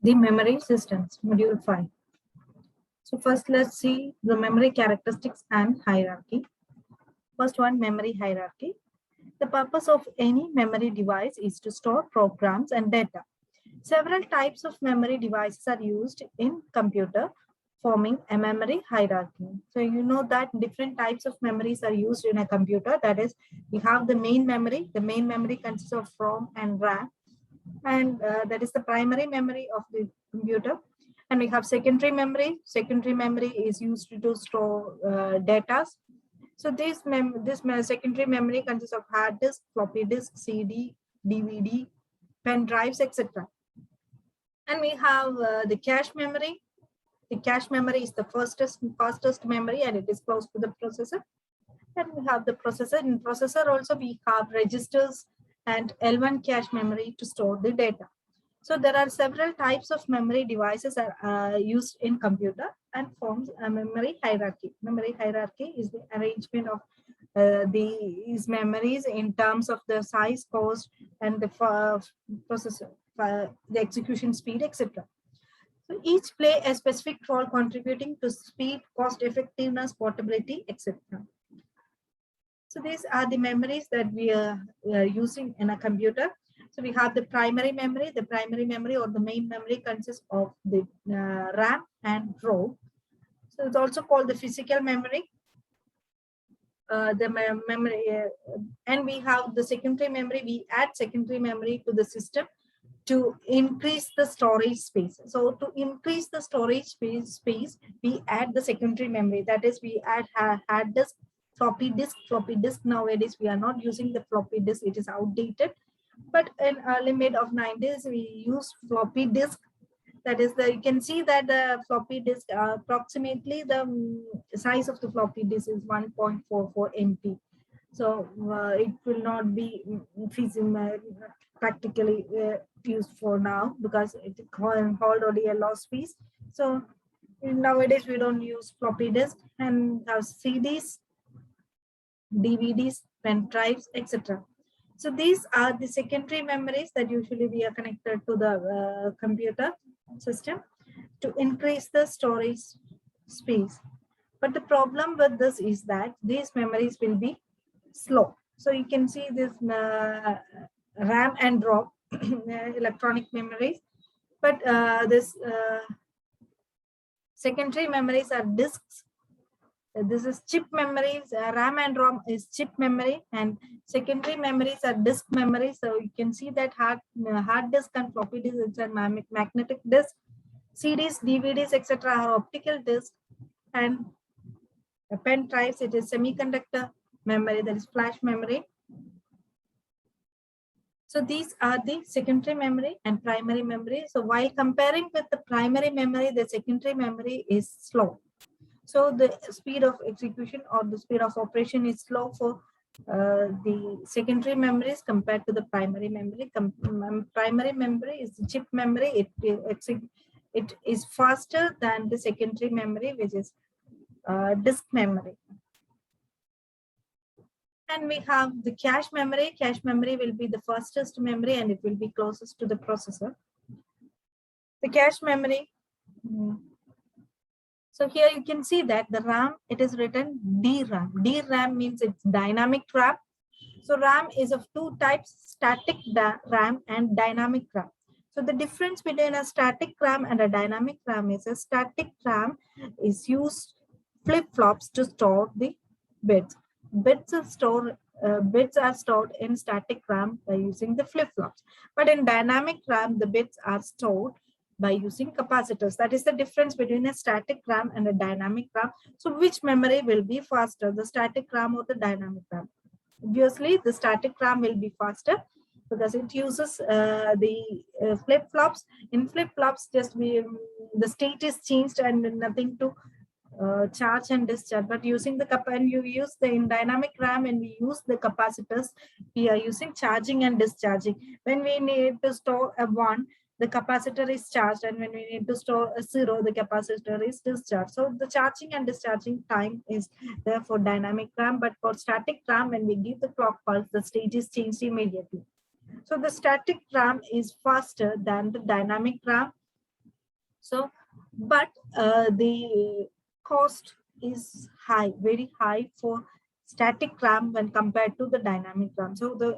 The memory systems, module 5. So first let's see the memory characteristics and hierarchy. First one, memory hierarchy. The purpose of any memory device is to store programs and data. Several types of memory devices are used in computer, forming a memory hierarchy. So you know that different types of memories are used in a computer. That is, we have the main memory. The main memory consists of ROM and RAM, and that is the primary memory of the computer. And we have secondary memory. Secondary memory is used to store data. So this secondary memory consists of hard disk, floppy disk, CD, DVD, pen drives, etc. And we have the cache memory. The cache memory is the fastest memory, and it is close to the processor. And we have the processor. In processor also we have registers and L1 cache memory to store the data. So there are several types of memory devices are used in computer and forms a memory hierarchy. Memory hierarchy is the arrangement of these memories in terms of the size, cost, and the processor, the execution speed, etc. So each play a specific role contributing to speed, cost effectiveness, portability, etc. So these are the memories that we are using in a computer. So we have the primary memory. The primary memory or the main memory consists of the RAM and ROM. So it's also called the physical memory. And we have the secondary memory. We add secondary memory to the system to increase the storage space. So to increase the storage space, we add the secondary memory. That is, we add hard disk, floppy disk. Floppy disk nowadays we are not using the floppy disk; it is outdated. But in early mid of 90s, we use floppy disk. That is, you can see that the floppy disk approximately the size of the floppy disk is 1.44 MB. So it will not be practically used for now because it hold only a low space. So nowadays we don't use floppy disk and have CDs, DVDs, pen drives, etc. So these are the secondary memories that usually we are connected to the computer system to increase the storage space. But the problem with this is that these memories will be slow. So you can see this RAM and ROM, electronic memories, but this secondary memories are disks. This is chip memories. RAM and ROM is chip memory, and secondary memories are disk memory. So you can see that hard disk and floppy disk is a magnetic disk. CDs, DVDs, etc. are optical disk, and pen drives, it is semiconductor memory, that is flash memory. So these are the secondary memory and primary memory. So while comparing with the primary memory, the secondary memory is slow. So the speed of execution or the speed of operation is slow for the secondary memories compared to the primary memory. Primary memory is the chip memory. It is faster than the secondary memory, which is disk memory. And we have the cache memory. Cache memory will be the fastest memory and it will be closest to the processor. The cache memory. So here you can see that the RAM, it is written DRAM. DRAM means it's dynamic RAM. So RAM is of two types, static RAM and dynamic RAM. So the difference between a static RAM and a dynamic RAM is a static RAM is used flip-flops to store the bits. Bits are stored in static RAM by using the flip-flops. But in dynamic RAM, the bits are stored by using capacitors. That is the difference between a static RAM and a dynamic RAM. So which memory will be faster, the static RAM or the dynamic RAM? Obviously, the static RAM will be faster because it uses the flip-flops. In flip-flops, the state is changed and nothing to charge and discharge. But using the and you use the in dynamic RAM and we use the capacitors, we are using charging and discharging. When we need to store a 1, the capacitor is charged, and when we need to store a 0, the capacitor is discharged. So the charging and discharging time is there for dynamic RAM, but for static RAM, when we give the clock pulse, the state is changed immediately. So the static RAM is faster than the dynamic RAM, So, but the cost is high, very high for static RAM when compared to the dynamic RAM. So the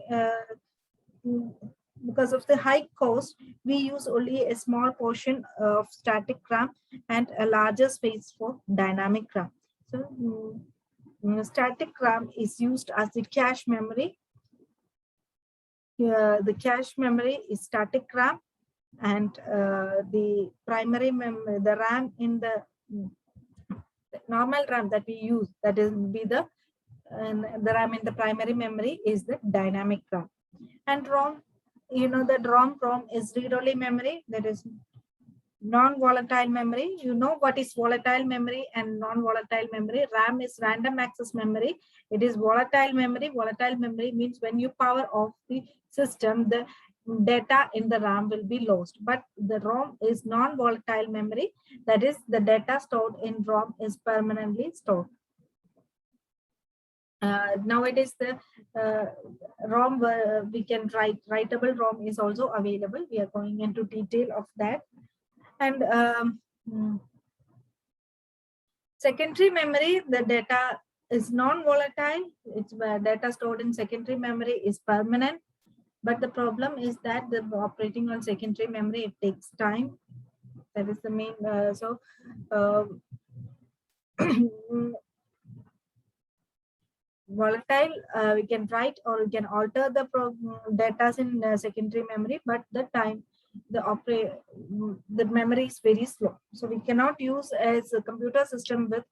because of the high cost, we use only a small portion of static RAM and a larger space for dynamic RAM. So static RAM is used as the cache memory. The cache memory is static RAM, and the primary memory, the RAM in the normal RAM that we use, that is be the RAM in the primary memory is the dynamic RAM. And ROM, you know that ROM is read-only memory, that is non-volatile memory. You know what is volatile memory and non-volatile memory. RAM is random access memory. It is volatile memory. Volatile memory means when you power off the system, the data in the RAM will be lost. But the ROM is non-volatile memory. That is, the data stored in ROM is permanently stored. Nowadays, the ROM, we can writable ROM is also available. We are going into detail of that. And secondary memory, the data is non-volatile. It's data stored in secondary memory is permanent. But the problem is that the operating on secondary memory, it takes time. That is the main. Volatile, we can write or we can alter the data in secondary memory, but the time the memory is very slow, so we cannot use as a computer system with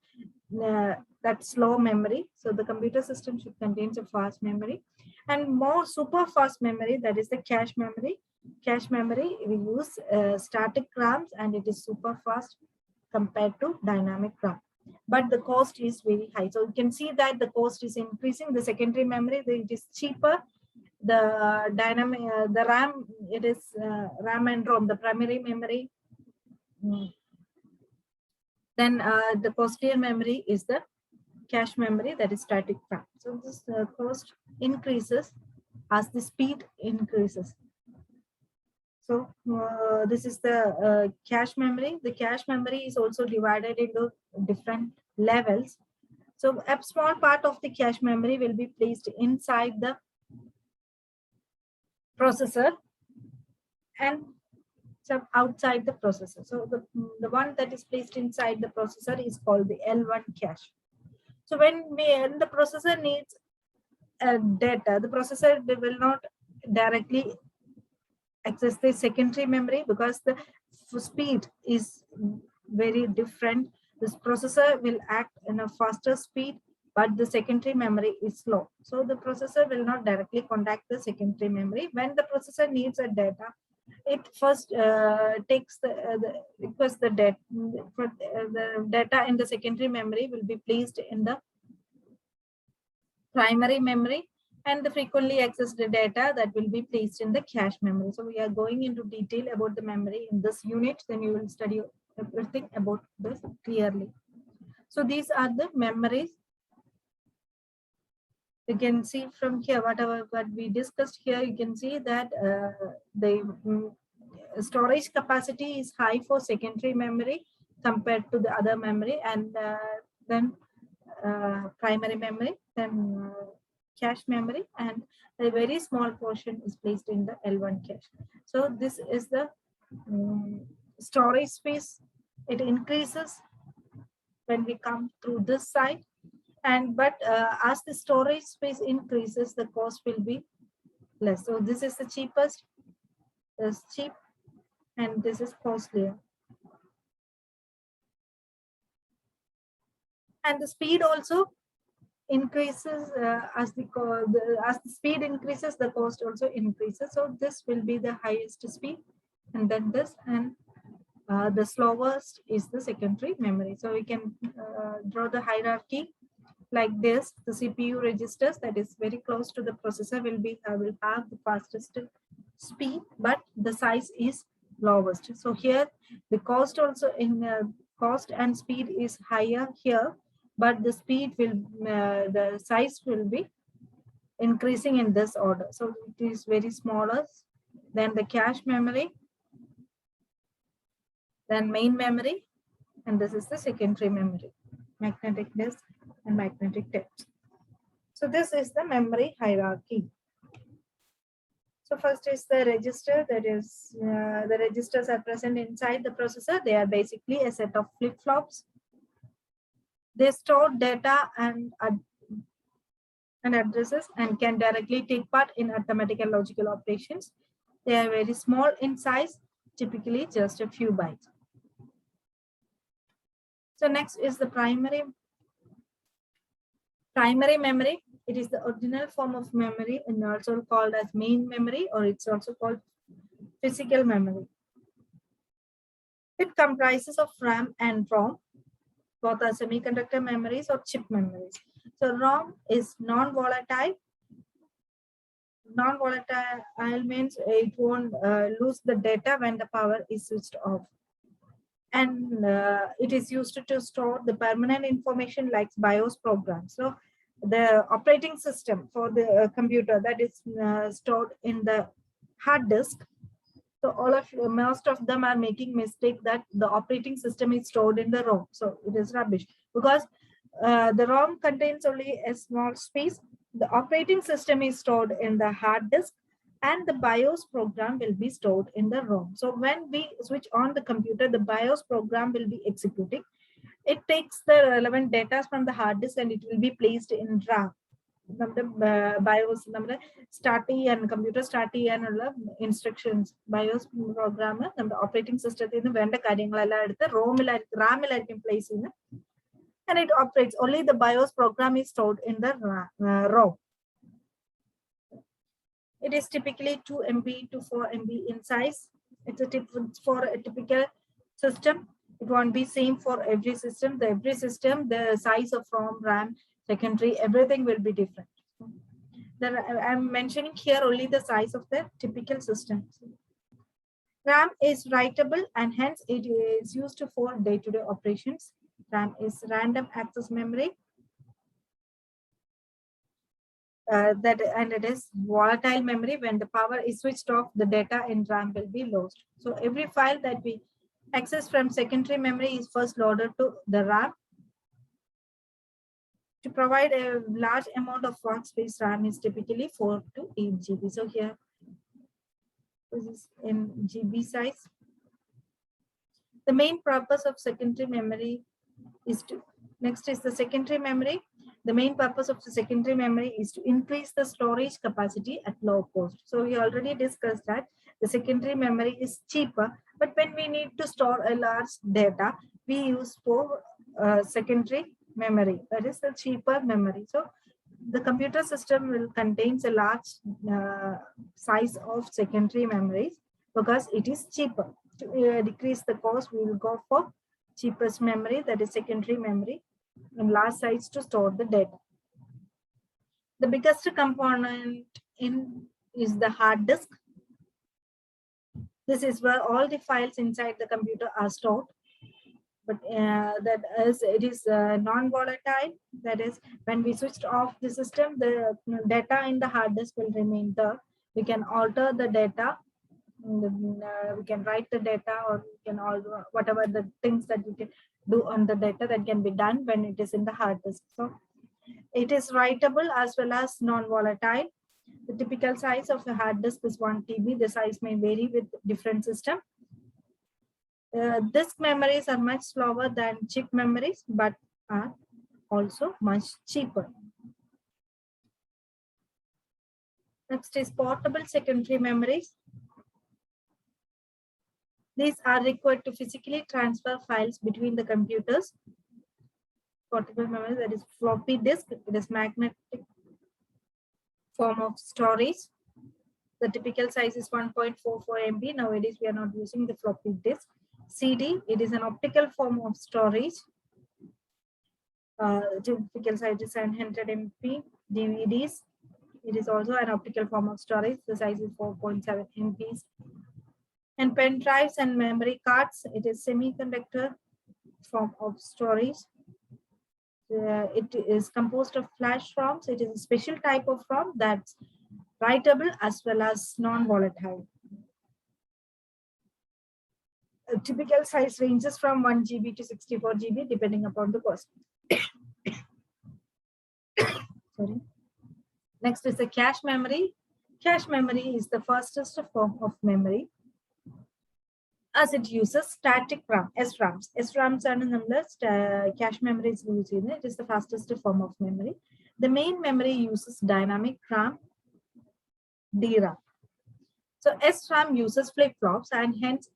that slow memory. So the computer system should contain a fast memory and more super fast memory, that is the cache memory. Cache memory, we use static RAMs and it is super fast compared to dynamic RAM, but the cost is very high. So you can see that the cost is increasing. The secondary memory, it is cheaper. The dynamic, the RAM, it is RAM and ROM, the primary memory. Then the costlier memory is the cache memory, that is static RAM. So this cost increases as the speed increases. So this is the cache memory. The cache memory is also divided into different levels. So a small part of the cache memory will be placed inside the processor and some outside the processor. So the one that is placed inside the processor is called the L1 cache. So when the processor needs data, the processor will not directly access the secondary memory because the speed is very different. This processor will act in a faster speed, but the secondary memory is slow. So the processor will not directly contact the secondary memory. When the processor needs a data, it first takes the data in the secondary memory will be placed in the primary memory, and the frequently accessed data that will be placed in the cache memory. So we are going into detail about the memory in this unit, then you will study everything about this clearly. So these are the memories. You can see from here, what we discussed here, you can see that the storage capacity is high for secondary memory compared to the other memory, and then primary memory, then cache memory, and a very small portion is placed in the L1 cache. So this is the storage space. It increases when we come through this side, and but as the storage space increases, the cost will be less. So this is the cheapest, is cheap, and this is costlier. And the speed also increases as the speed increases, the cost also increases. So this will be the highest speed, and then this, and the slowest is the secondary memory. So we can draw the hierarchy like this. The CPU registers that is very close to the processor will have the fastest speed, but the size is lowest. So here the cost also in cost and speed is higher here, but the speed will the size will be increasing in this order. So it is very smaller than the cache memory. then main memory, and this is the secondary memory, magnetic disk and magnetic tapes. So this is the memory hierarchy. So first is the register, that is the registers are present inside the processor. They are basically a set of flip-flops. They store data and addresses and can directly take part in arithmetic and logical operations. They are very small in size, typically just a few bytes. So next is the primary memory. It is the original form of memory and also called as main memory, or it's also called physical memory. It comprises of RAM and ROM. Both are semiconductor memories or chip memories. So ROM is non-volatile. Non-volatile means it won't lose the data when the power is switched off. And it is used to store the permanent information like BIOS programs. So the operating system for the computer that is stored in the hard disk. So most of them are making mistake that the operating system is stored in the ROM. So it is rubbish because the ROM contains only a small space. The operating system is stored in the hard disk, and the BIOS program will be stored in the ROM. So when we switch on the computer, the BIOS program will be executing. It takes the relevant data from the hard disk and it will be placed in RAM. BIOS starty and computer starty and instructions BIOS program the operating system ROM place and it operates. Only the BIOS program is stored in the ROM. It is typically 2 MB to 4 MB in size. It's for a typical system. It won't be same for every system. Every system, the size of ROM, RAM, secondary, everything will be different. Then I'm mentioning here only the size of the typical system. RAM is writable and hence it is used for day-to-day operations. RAM is random access memory. And it is volatile memory. When the power is switched off, the data in RAM will be lost. So every file that we access from secondary memory is first loaded to the RAM. To provide a large amount of workspace, RAM is typically 4 to 8 GB. So here, this is in GB size. The main purpose of secondary memory is to, next is the secondary memory. The main purpose of the secondary memory is to increase the storage capacity at low cost. So we already discussed that the secondary memory is cheaper, but when we need to store a large data, we use for secondary memory, that is the cheaper memory. So the computer system will contains a large size of secondary memories because it is cheaper. To decrease the cost, we will go for cheapest memory, that is secondary memory, and large size to store the data. The biggest component in is the hard disk. This is where all the files inside the computer are stored. But that is, it is non-volatile. That is, when we switched off the system, the data in the hard disk will remain there. We can alter the data. We can write the data, or we can alter whatever the things that we can do on the data that can be done when it is in the hard disk. So it is writable as well as non-volatile. The typical size of a hard disk is 1 TB. The size may vary with different system. Disk memories are much slower than chip memories, but are also much cheaper. Next is portable secondary memories. These are required to physically transfer files between the computers. Portable memory, that is floppy disk. It is magnetic form of storage. The typical size is 1.44 MB. Nowadays, we are not using the floppy disk. CD, it is an optical form of storage. Typical size is 700 MB. DVDs, it is also an optical form of storage. The size is 4.7 MB. And pen drives and memory cards, it is semiconductor form of storage. It is composed of flash ROMs. It is a special type of ROM that's writable as well as non-volatile. typical size ranges from 1 GB to 64 GB depending upon the cost. Sorry. Next is the cache memory. Cache memory is the fastest form of memory as it uses static RAM, SRAMs. SRAMs are the cache memory is used in it. It is the fastest form of memory. The main memory uses dynamic RAM, DRAM. So SRAM uses flip-flops and hence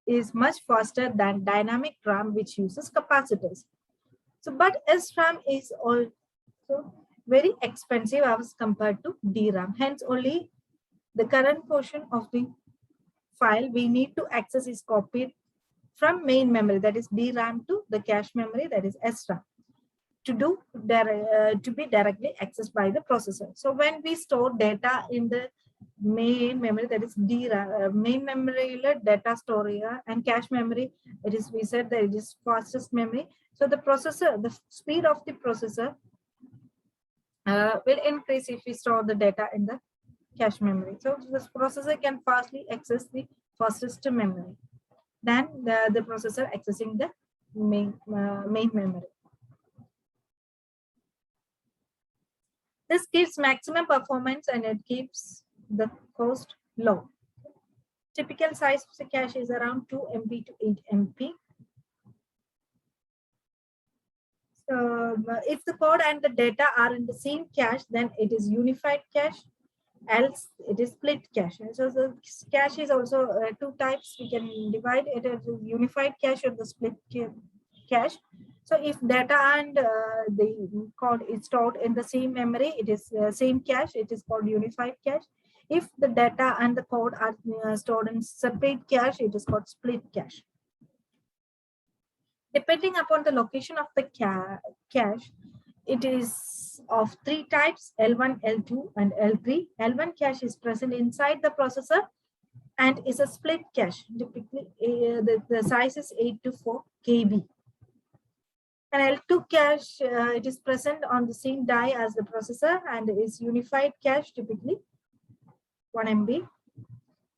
is much faster than dynamic RAM, which uses capacitors. So, but SRAM is also very expensive as compared to DRAM. Hence, only the current portion of the file we need to access is copied from main memory, that is DRAM, to the cache memory, that is SRAM, to be directly accessed by the processor. So when we store data in the main memory, that is DRAM, main memory data storage and cache memory, it is, we said that it is fastest memory. So the processor, the speed of the processor will increase if we store the data in the cache memory. So this processor can fastly access the fastest memory than the processor accessing the main memory. This gives maximum performance and it keeps the cost low. Typical size of the cache is around 2 MB to 8 MB. So if the code and the data are in the same cache, then it is unified cache, else it is split cache. So the cache is also two types. We can divide it as unified cache or the split cache. So if data and the code is stored in the same memory, it is same cache, it is called unified cache. If the data and the code are stored in separate cache, it is called split cache. Depending upon the location of the cache, it is of three types: L1, L2, and L3. L1 cache is present inside the processor and is a split cache. Typically, the size is 8 to 4 KB. And L2 cache, it is present on the same die as the processor and is unified cache, typically 1 MB.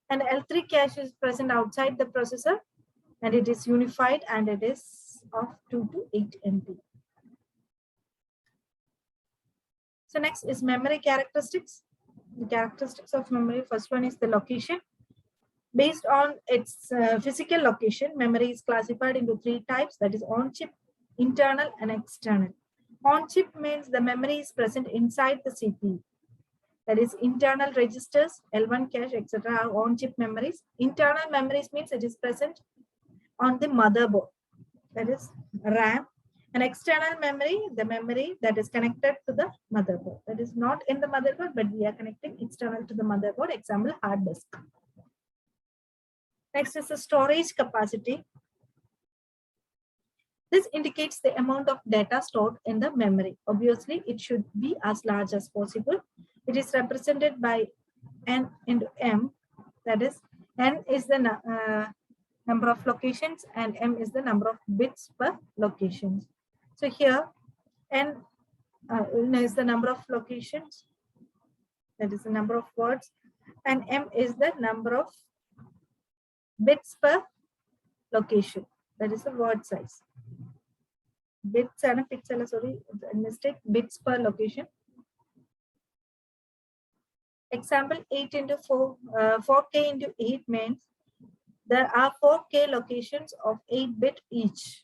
And L3 cache is present outside the processor and it is unified and it is of 2 to 8 MB. So next is memory characteristics. The characteristics of memory, first one is the location. Based on its physical location, memory is classified into three types, that is on-chip, internal, and external. On-chip means the memory is present inside the CPU. That is internal registers, L1 cache, etc. are on-chip memories. Internal memories means it is present on the motherboard, that is RAM. An external memory, the memory that is connected to the motherboard. That is not in the motherboard, but we are connecting external to the motherboard, example, hard disk. Next is the storage capacity. This indicates the amount of data stored in the memory. Obviously, it should be as large as possible. It is represented by N into M. That is, N is the number of locations and M is the number of bits per locations. So here, N is the number of locations. That is the number of words. And M is the number of bits per location. That is the word size. Bits and a pixel, sorry, mistake, bits per location. Example 8 into 4, 4K into 8 means there are 4K locations of 8 bit each.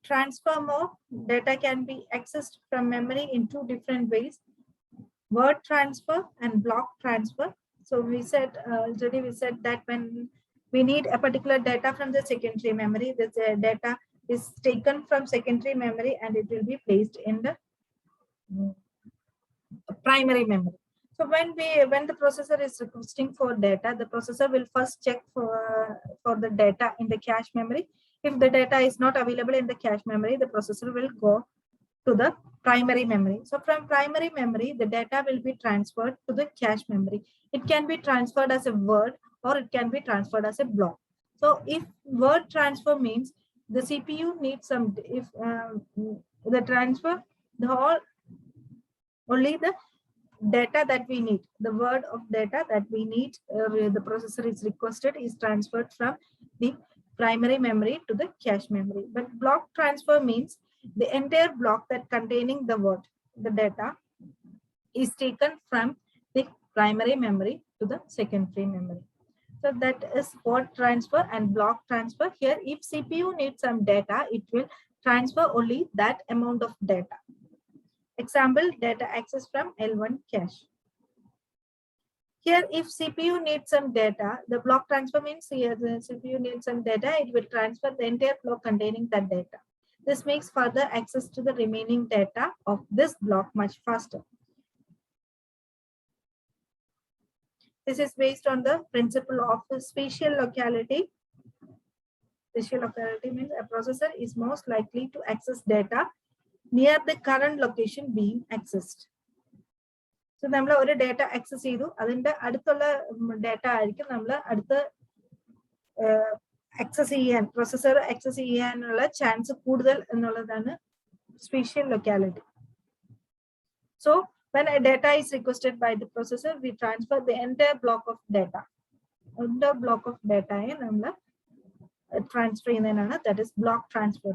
Transfer mode, data can be accessed from memory in two different ways: word transfer and block transfer. So we said already, we said that when we need a particular data from the secondary memory, this data is taken from secondary memory and it will be placed in the primary memory. So when the processor is requesting for data, the processor will first check for the data in the cache memory. If the data is not available in the cache memory, the processor will go to the primary memory. So from primary memory, the data will be transferred to the cache memory. It can be transferred as a word or it can be transferred as a block. So if word transfer means the CPU needs some, if the transfer, only the data that we need, the word of data that we need, the processor is requested, is transferred from the primary memory to the cache memory. But block transfer means the entire block that containing the word, the data, is taken from the primary memory to the secondary memory. So that is word transfer and block transfer. Here, if CPU needs some data, it will transfer only that amount of data. Example, data access from L1 cache. Here, if CPU needs some data, the block transfer means here the CPU needs some data, it will transfer the entire block containing that data. This makes further access to the remaining data of this block much faster. This is based on the principle of spatial locality. Spatial locality means a processor is most likely to access data near the current location being accessed. So, we have data access data access processor access chance spatial locality. So, when a data is requested by the processor, we transfer the entire block of data. The block of data transfer that is block transfer.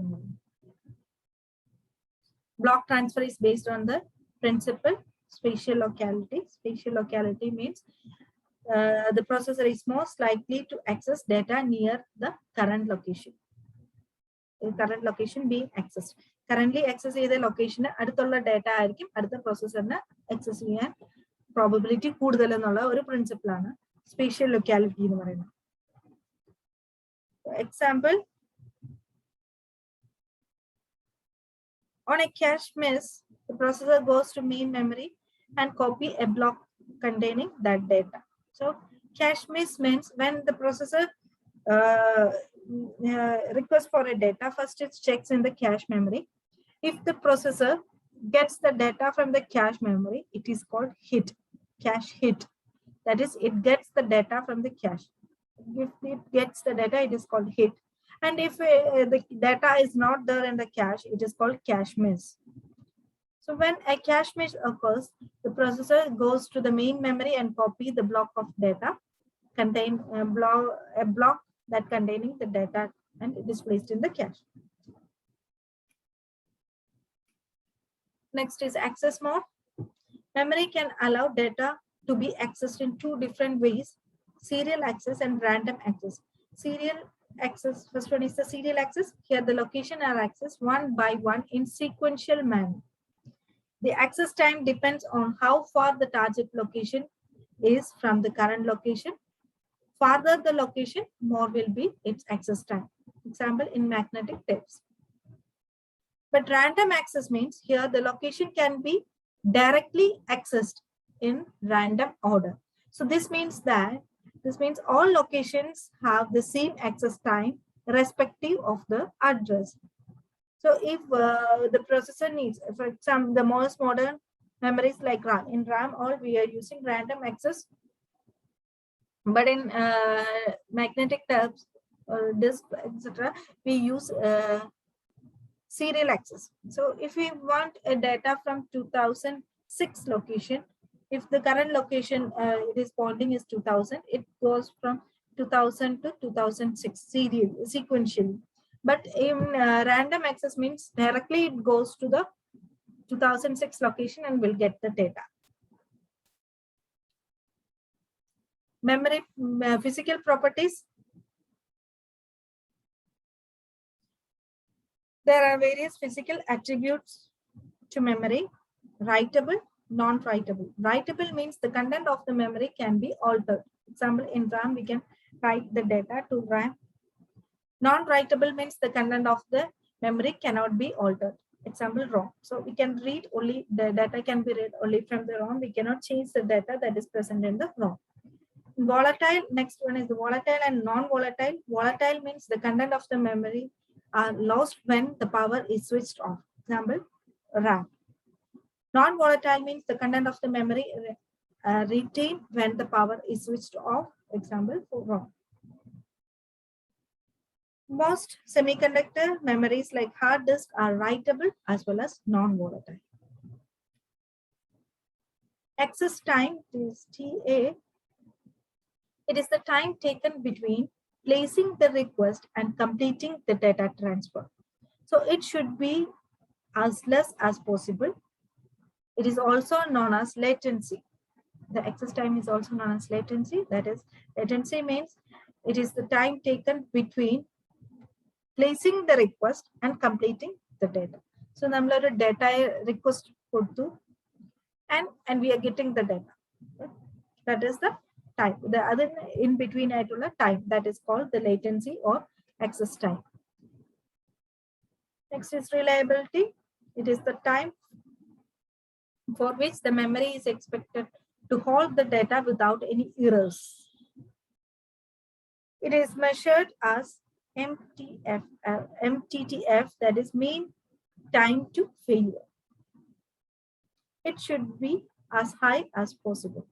Block transfer is based on the principle spatial locality. Spatial locality means the processor is most likely to access data near the current location. The current location being accessed. Currently access the location adulla data aayirikkum adutha processor na access cheyan probability koodudal ennulla oru principle aanu spatial locality ennu parayunnu. Example, on a cache miss, the processor goes to main memory and copy a block containing that data. So cache miss means when the processor requests for a data, first it checks in the cache memory. If the processor gets the data from the cache memory, it is called hit, cache hit. That is, it gets the data from the cache. If it gets the data, it is called hit. And if the data is not there in the cache, it is called cache miss. So when a cache miss occurs, the processor goes to the main memory and copy the block of data, contain a block that containing the data, and it is placed in the cache. Next is access mode. Memory can allow data to be accessed in two different ways: serial access and random access. Serial access, first one is the serial access. Here the location are accessed one by one in sequential manner. The access time depends on how far the target location is from the current location. Farther the location, more will be its access time. Example, in magnetic tapes. But random access means here the location can be directly accessed in random order. So this means all locations have the same access time respective of the address. So if the processor needs, for example, the most modern memories like RAM, in RAM all we are using random access, but in magnetic tabs or disk, etc., we use serial access. So if we want a data from 2006 location, if the current location it is pointing is 2000, it goes from 2000 to 2006 serial sequentially. But in random access means directly it goes to the 2006 location and will get the data. Memory physical properties. There are various physical attributes to memory: writable, non-writable. Writable means the content of the memory can be altered. Example, in RAM, we can write the data to RAM. Non-writable means the content of the memory cannot be altered. Example, ROM. So we can read only, the data can be read only from the ROM. We cannot change the data that is present in the ROM. Volatile, next one is the volatile and non-volatile. Volatile means the content of the memory are lost when the power is switched off. Example, RAM. Non-volatile means the content of the memory retained when the power is switched off. Example, for ROM. Most semiconductor memories like hard disk are writable as well as non-volatile. Access time is TA. It is the time taken between placing the request and completing the data transfer. So it should be as less as possible. It is also known as latency. The access time is also known as latency. That is, latency means it is the time taken between placing the request and completing the data. So, namla data request kodtu and we are getting the data. That is the time. The other in between time, that is called the latency or access time. Next is reliability. It is the time for which the memory is expected to hold the data without any errors. It is measured as MTTF, that is mean time to failure. It should be as high as possible.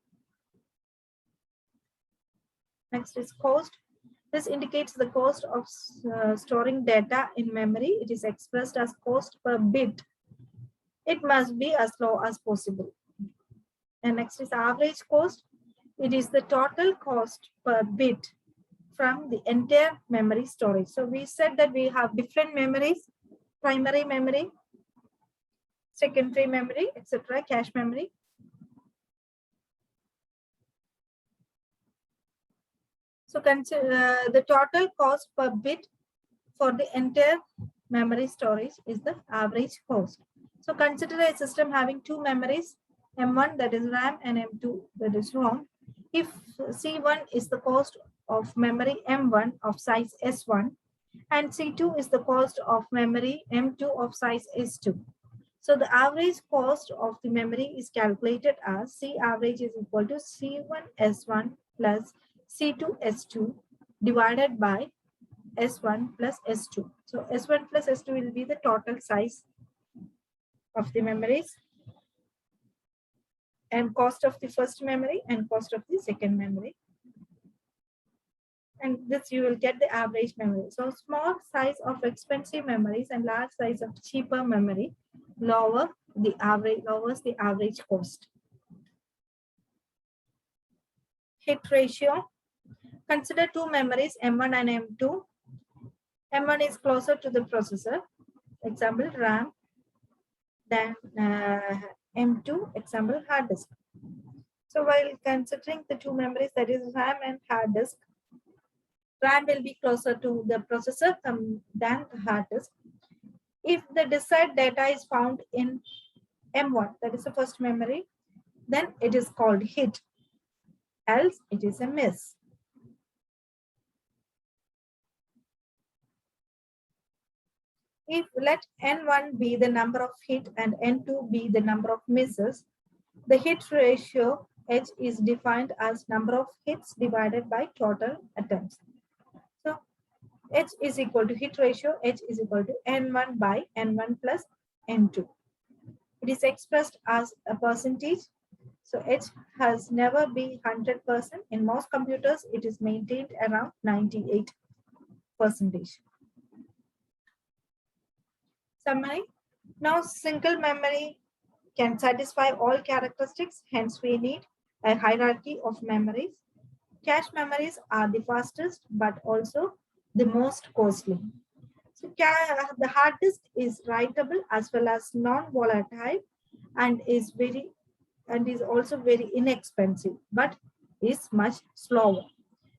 Next is cost. This indicates the cost of storing data in memory. It is expressed as cost per bit. It must be as low as possible. And next is average cost. It is the total cost per bit from the entire memory storage. So we said that we have different memories: primary memory, secondary memory, etc., cache memory. So consider the total cost per bit for the entire memory storage is the average cost. So consider a system having two memories, M1 that is RAM and M2 that is ROM. If C1 is the cost of memory M1 of size S1 and C2 is the cost of memory M2 of size S2. So the average cost of the memory is calculated as C average is equal to C1 S1 plus C2 S2 divided by S1 plus S2. So S1 plus S2 will be the total size of the memories and cost of the first memory and cost of the second memory. And this you will get the average memory. So small size of expensive memories and large size of cheaper memory lowers the average cost. Hit ratio. Consider two memories M1 and M2. M1 is closer to the processor, example RAM, than M2, example hard disk. So while considering the two memories, that is RAM and hard disk, RAM will be closer to the processor than the hard disk. If the desired data is found in M1, that is the first memory, then it is called hit, else it is a miss. If let N1 be the number of hit and N2 be the number of misses, the hit ratio H is defined as number of hits divided by total attempts. So H is equal to hit ratio, H is equal to N1 by N1 plus N2. It is expressed as a percentage. So H has never been 100%. In most computers, it is maintained around 98%. Summary. Now single memory can satisfy all characteristics, hence we need a hierarchy of memories. Cache memories are the fastest but also the most costly. So the hard disk is writable as well as non-volatile and is also very inexpensive but is much slower.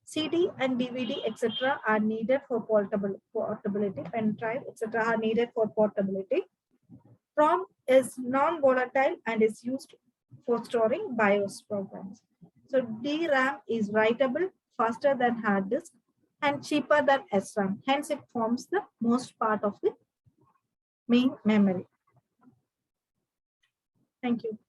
CD and DVD, etc., are needed for portability. Pen drive, etc., are needed for portability. ROM is non-volatile and is used for storing BIOS programs. So DRAM is writable, faster than hard disk, and cheaper than SRAM. Hence, it forms the most part of the main memory. Thank you.